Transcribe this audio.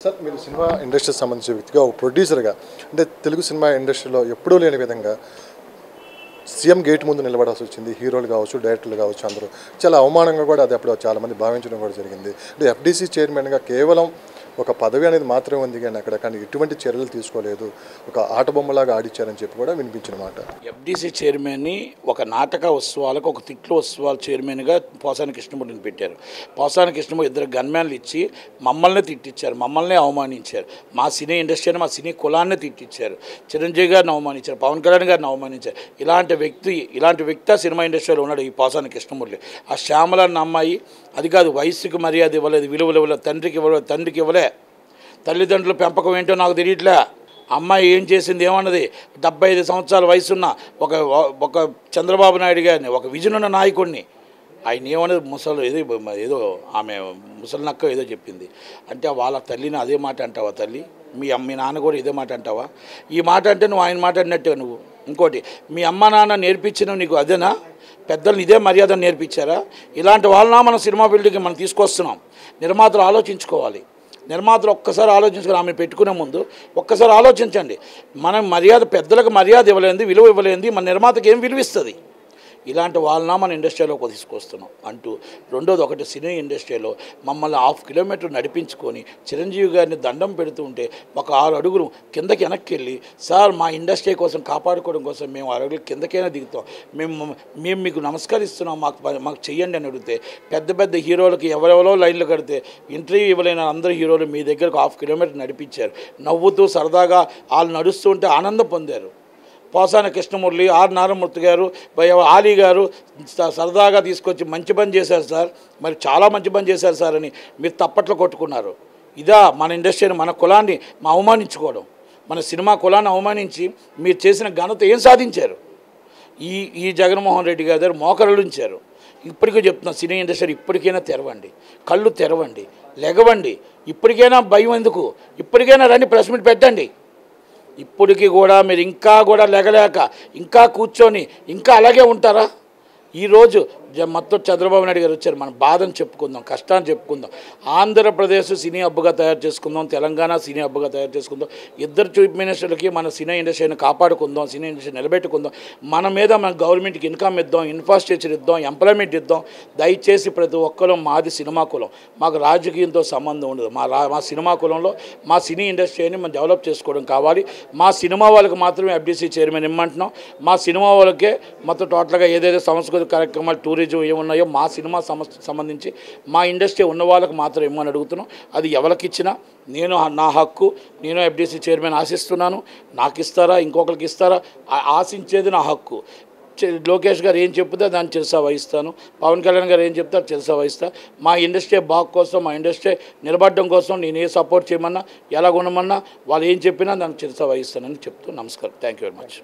Sir మీరు cinema ఇండస్ట్రీకి సంబంధించిన వ్యక్తిగా ఒక ప్రొడ్యూసర్గా అంటే తెలుగు సినిమా ఇండస్ట్రీలో ఎప్పుడూ లేని విధంగా సీఎం గేట్ ముందు నిలబడాల్సి వచ్చింది. హీరోలు కావచ్చు, డైరెక్టర్లు కావచ్చు, అందరూ చాలా అవమానంగా కూడా అది అప్పుడు చాలామంది భావించడం కూడా జరిగింది. అంటే ఎఫ్డీసీ చైర్మన్గా కేవలం ఒక పదవి అనేది మాత్రమే ఉంది, కానీ అక్కడ కానీ ఎటువంటి చర్యలు తీసుకోలేదు, ఒక ఆటబొమ్మలాగా ఆడిచ్చారని చెప్పి కూడా వినిపించిన మాట. ఎఫ్డీసీ చైర్మన్ని ఒక నాటక ఉత్సవాలకు, ఒక తిట్ల ఉత్సవాల చైర్మన్గా పోసాని కృష్ణమూర్తిని పెట్టారు. పోసాని కృష్ణమూర్తి ఇద్దరు గన్మ్యాన్లు ఇచ్చి మమ్మల్ని తిట్టించారు, మమ్మల్ని అవమానించారు. మా సినీ ఇండస్ట్రీని, మా సినీ కులాన్ని తిట్టించారు. చిరంజీవి గారిని అవమానించారు, పవన్ కళ్యాణ్ గారిని అవమానించారు. ఇలాంటి వ్యక్తి ఆ సినిమా ఇండస్ట్రీలో ఉన్నాడు ఈ పోసాని కృష్ణమూర్తి. ఆ శ్యామల అన్న అమ్మాయి అది కాదు, వయసుకి మర్యాద ఇవ్వలేదు, విలువలు ఇవ్వలేదు, తండ్రికి ఇవ్వలే, తల్లిదండ్రుల పెంపకం ఏంటో నాకు తెలియట్లే. అమ్మాయి ఏం చేసింది ఏమన్నది? 75 సంవత్సరాల వయసున్న ఒక చంద్రబాబు నాయుడు గారిని, ఒక విజన్ ఉన్న నాయకుడిని, ఆయన ఏమన్నది? ఏదో ఆమె ముసలి నక్క ఏదో చెప్పింది. అంటే వాళ్ళ తల్లిని అదే మాట అంటావా? తల్లి మీ నాన్న కూడా ఇదే మాట అంటావా? ఈ మాట అంటే నువ్వు ఆయన మాట అన్నట్టే. నువ్వు ఇంకోటి, మీ అమ్మ నాన్న నేర్పించిన నీకు అదేనా? పెద్దలు ఇదే మర్యాద నేర్పించారా? ఇలాంటి వాళ్ళ మన సినిమా ఫీల్డ్కి మనం తీసుకొస్తున్నాం. నిర్మాతలు ఆలోచించుకోవాలి. నిర్మాతలు ఒక్కసారి ఆలోచించుకొని ఆమె పెట్టుకునే ముందు ఒక్కసారి ఆలోచించండి. మనం పెద్దలకు మర్యాద ఇవ్వలేంది, విలువ ఇవ్వలేంది, మన నిర్మాతకి ఏం విలువ ఇస్తుంది? ఇలాంటి వాళ్ళన మన ఇండస్ట్రీలోకి తీసుకొస్తున్నాం అంటూ. రెండోది, ఒకటి సినీ ఇండస్ట్రీలో మమ్మల్ని 1/2 కిలోమీటర్ నడిపించుకొని చిరంజీవి గారిని దండం పెడుతూ ఉంటే ఒక 6 అడుగులు కిందకి వెనక్కి వెళ్ళి, సార్ మా ఇండస్ట్రీ కోసం కాపాడుకోవడం కోసం మేము 6 అడుగులు కిందకైనా దిగుతాం, మేము మీకు నమస్కరిస్తున్నాం, మాకు చెయ్యండి అని అడిగితే, పెద్ద హీరోలకి ఎవరెవరో లైన్లు కడితే ఇంటర్వ్యూ ఇవ్వలేని అందరు హీరోలు మీ దగ్గరకు 1/2 కిలోమీటర్ నడిపించారు. నవ్వుతూ సరదాగా వాళ్ళు నడుస్తూ ఉంటే ఆనందం పొందారు. పోసాని కృష్ణమూర్తి, ఆర్ నారాయణమూర్తి గారు, ఆలీ గారు సరదాగా తీసుకొచ్చి మంచి పని చేశారు సార్, మరి చాలా మంచి పని చేశారు సార్ అని మీరు తప్పట్లు కొట్టుకున్నారు. ఇదా మన ఇండస్ట్రీని, మన కులాన్ని అవమానించుకోవడం? మన సినిమా కులాన్ని అవమానించి మీరు చేసిన ఘనత ఏం సాధించారు? ఈ జగన్మోహన్ రెడ్డి గారి దగ్గర మోకరలుంచారు. ఇప్పటికీ చెప్తున్నా, సినీ ఇండస్ట్రీ ఇప్పటికైనా తెరవండి, కళ్ళు తెరవండి, లెగవండి. ఇప్పటికైనా భయం ఎందుకు? ఇప్పటికైనా రండి, ప్రెస్ మీట్ పెట్టండి. ఇప్పటికీ కూడా మీరు ఇంకా కూడా లెగలేక ఇంకా కూర్చొని ఇంకా అలాగే ఉంటారా? ఈరోజు మొత్తం చంద్రబాబు నాయుడు గారు వచ్చారు, మన బాధను చెప్పుకుందాం, కష్టాన్ని చెప్పుకుందాం. ఆంధ్రప్రదేశ్ సినీ హబ్గా తయారు చేసుకుందాం, తెలంగాణ సినీ హబ్గా తయారు చేసుకుందాం. ఇద్దరు చీఫ్ మినిస్టర్లకి మన సినీ ఇండస్ట్రీని కాపాడుకుందాం, సినీ ఇండస్ట్రీ నిలబెట్టుకుందాం. మన మీద మన గవర్నమెంట్కి ఇన్కమ్ ఇద్దాం, ఇన్ఫ్రాస్ట్రక్చర్ ఇద్దాం, ఎంప్లాయ్మెంట్ ఇద్దాం. దయచేసి ప్రతి ఒక్కరు, మాది సినిమా కులం, మాకు రాజకీయంతో సంబంధం ఉండదు. మా సినిమా కులంలో మా సినీ ఇండస్ట్రీని మనం డెవలప్ చేసుకోవడం కావాలి. మా సినిమా వాళ్ళకి మాత్రమే ఎఫ్డీసీ చైర్మన్ ఇమ్మంటున్నాం. మా సినిమా వాళ్ళకే మొత్తం టోటల్గా ఏదైతే సాంస్కృతిక కార్యక్రమాలు, టూరిజం ఏమున్నాయో మా సినిమా సంబంధించి మా ఇండస్ట్రీ ఉన్న వాళ్ళకి మాత్రం ఇమ్మని అడుగుతున్నాం. అది ఎవరికి ఇచ్చినా నా హక్కు. నేను ఎఫ్డీసీ చైర్మన్ ఆశిస్తున్నాను. నాకు ఇస్తారా, ఇంకొకరికి ఇస్తారా? ఆశించేది నా హక్కు. లోకేష్ గారు ఏం చెప్తే దాన్ని చిరసా వహిస్తాను. పవన్ కళ్యాణ్ గారు ఏం చెప్తారు చిరసా వహిస్తా. మా ఇండస్ట్రీ బాగు కోసం, మా ఇండస్ట్రీ నిలబడడం కోసం నేను ఏ సపోర్ట్ చేయమన్నా, ఎలా ఉండమన్నా, వాళ్ళు ఏం చెప్పినా దాన్ని చిరసా వహిస్తానని చెప్తూ నమస్కారం. Thank you very much.